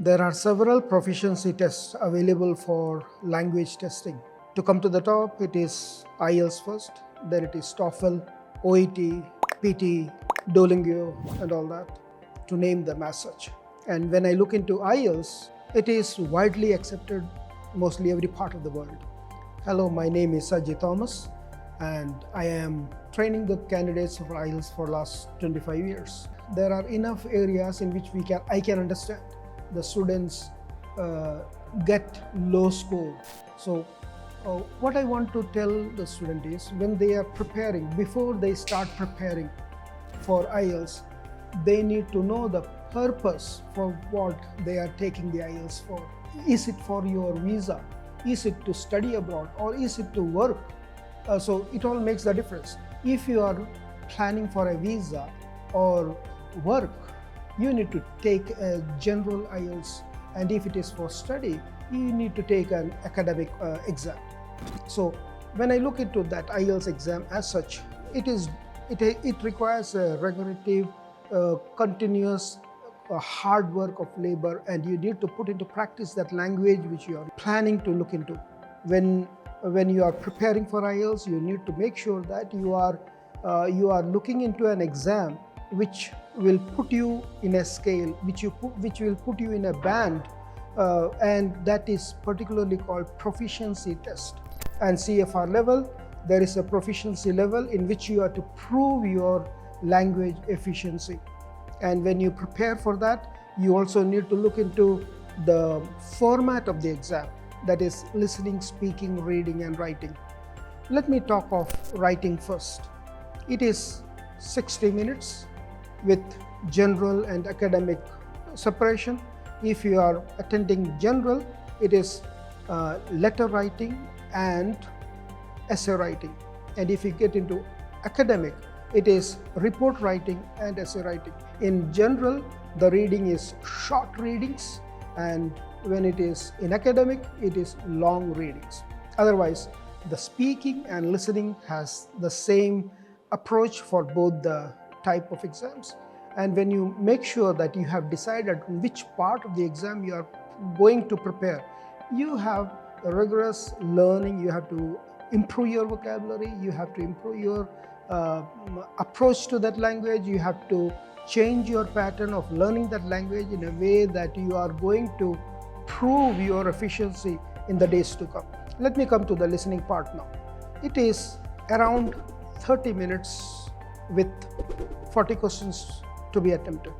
There are several proficiency tests available for language testing. To come to the top, it is IELTS first, then it is TOEFL, OET, PT, Duolingo, and all that, to name them as such. And when I look into IELTS, it is widely accepted mostly every part of the world. Hello, my name is Sajid Thomas, and I am training the candidates for IELTS for last 25 years. There are enough areas in which I can understand the students get low score. So what I want to tell the student is, when they are preparing, before they start preparing for IELTS, they need to know the purpose for what they are taking the IELTS for. Is it for your visa? Is it to study abroad, or is it to work? So it all makes the difference. If you are planning for a visa or work, you need to take a general IELTS, and if it is for study, you need to take an academic exam. So when I look into that IELTS exam as such, it requires a regulative, continuous hard work of labor, and you need to put into practice that language which you are planning to look into. When you are preparing for IELTS, you need to make sure that you are looking into an exam which will put you in a scale, which will put you in a band, and that is particularly called proficiency test. And CFR level, there is a proficiency level in which you are to prove your language efficiency. And when you prepare for that, you also need to look into the format of the exam, that is listening, speaking, reading, and writing. Let me talk of writing first. It is 60 minutes with general and academic separation. If you are attending general, it is letter writing and essay writing. And if you get into academic, it is report writing and essay writing. In general, the reading is short readings, and when it is in academic, it is long readings. Otherwise, the speaking and listening has the same approach for both the type of exams. And when you make sure that you have decided which part of the exam you are going to prepare, you have a rigorous learning. You have to improve your vocabulary, you have to improve your approach to that language, you have to change your pattern of learning that language in a way that you are going to prove your efficiency in the days to come. Let me come to the listening part now. It is around 30 minutes with 40 questions to be attempted,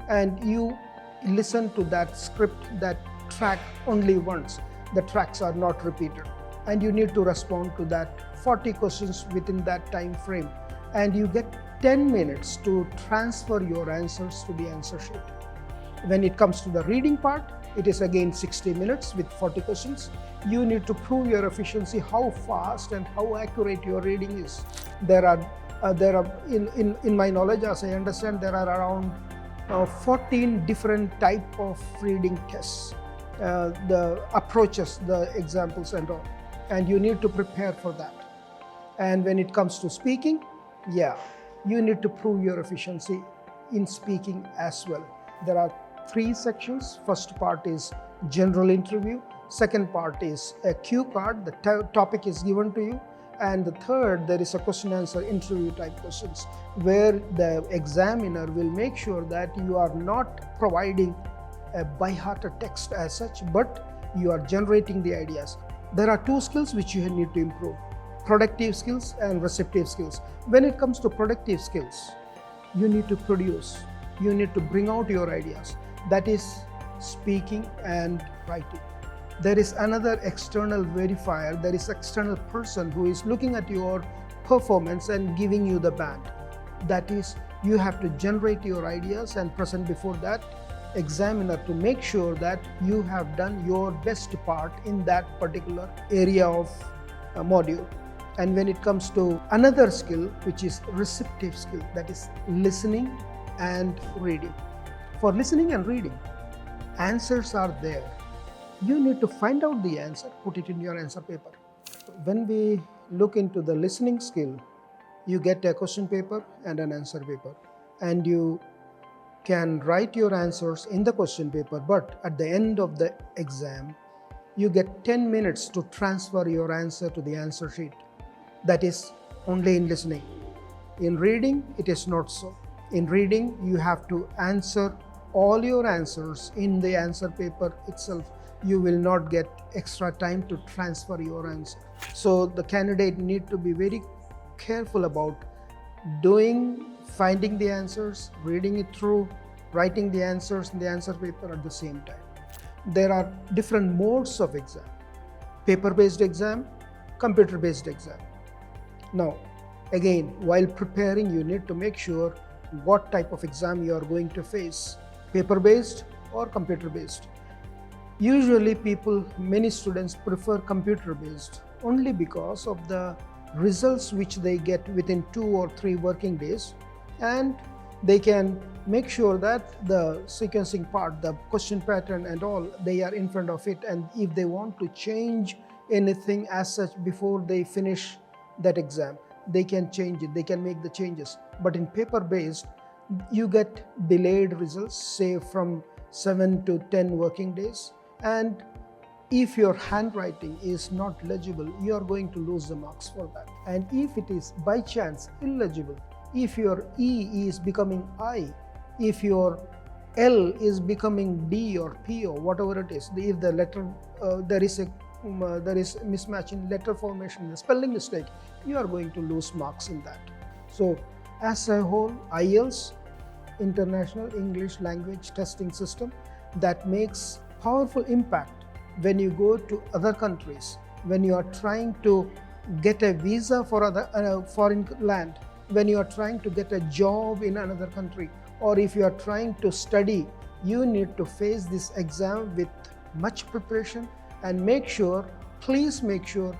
and you listen to that script, that track, only once. The tracks are not repeated, and you need to respond to that 40 questions within that time frame, and you get 10 minutes to transfer your answers to the answer sheet. When it comes to the reading part, it is again 60 minutes with 40 questions. You need to prove your efficiency, how fast and how accurate your reading is. There are in my knowledge, as I understand, there are around 14 different type of reading tests, the approaches, the examples and all, and you need to prepare for that. And when it comes to speaking, you need to prove your efficiency in speaking as well. There are 3 sections. First part is general interview, second part is a cue card, the topic is given to you, and the third, there is a question answer interview type questions, where the examiner will make sure that you are not providing a by-hearted text as such, but you are generating the ideas. There are 2 skills which you need to improve: productive skills and receptive skills. When it comes to productive skills, you need to produce, you need to bring out your ideas, that is speaking and writing. There is another external verifier, there is external person who is looking at your performance and giving you the band. That is, you have to generate your ideas and present before that examiner to make sure that you have done your best part in that particular area of module. And when it comes to another skill, which is receptive skill, that is listening and reading. For listening and reading, answers are there. You need to find out the answer, put it in your answer paper. When we look into the listening skill, you get a question paper and an answer paper, and you can write your answers in the question paper, but at the end of the exam, you get 10 minutes to transfer your answer to the answer sheet. That is only in listening. In reading, it is not so. In reading, you have to answer all your answers in the answer paper itself. You will not get extra time to transfer your answer. So the candidate need to be very careful about finding the answers, reading it through, writing the answers in the answer paper at the same time. There are different modes of exam: paper-based exam, computer-based exam. Now, again, while preparing, you need to make sure what type of exam you are going to face, paper-based or computer-based. Usually many students prefer computer-based only because of the results which they get within 2 or 3 working days, and they can make sure that the sequencing part, the question pattern and all, they are in front of it, and if they want to change anything as such before they finish that exam, they can change it, they can make the changes. But in paper-based, you get delayed results, say from 7 to 10 working days, and if your handwriting is not legible, you are going to lose the marks for that. And if it is by chance illegible, if your E is becoming I, if your L is becoming D or P or whatever it is, if the letter there is mismatch in letter formation, the spelling mistake, you are going to lose marks in that. So as a whole, IELTS, International English Language Testing System, that makes powerful impact when you go to other countries, when you are trying to get a visa for other foreign land, when you are trying to get a job in another country, or if you are trying to study, you need to face this exam with much preparation. And please make sure,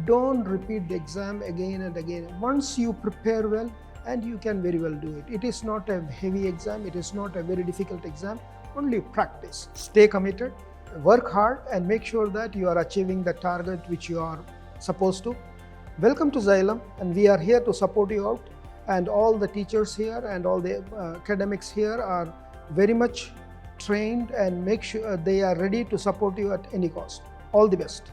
don't repeat the exam again and again. Once you prepare well, and you can very well do it. It is not a heavy exam, it is not a very difficult exam, only practice. Stay committed, work hard, and make sure that you are achieving the target which you are supposed to. Welcome to Xylem, and we are here to support you out. And all the teachers here and all the academics here are very much trained, and make sure they are ready to support you at any cost. All the best.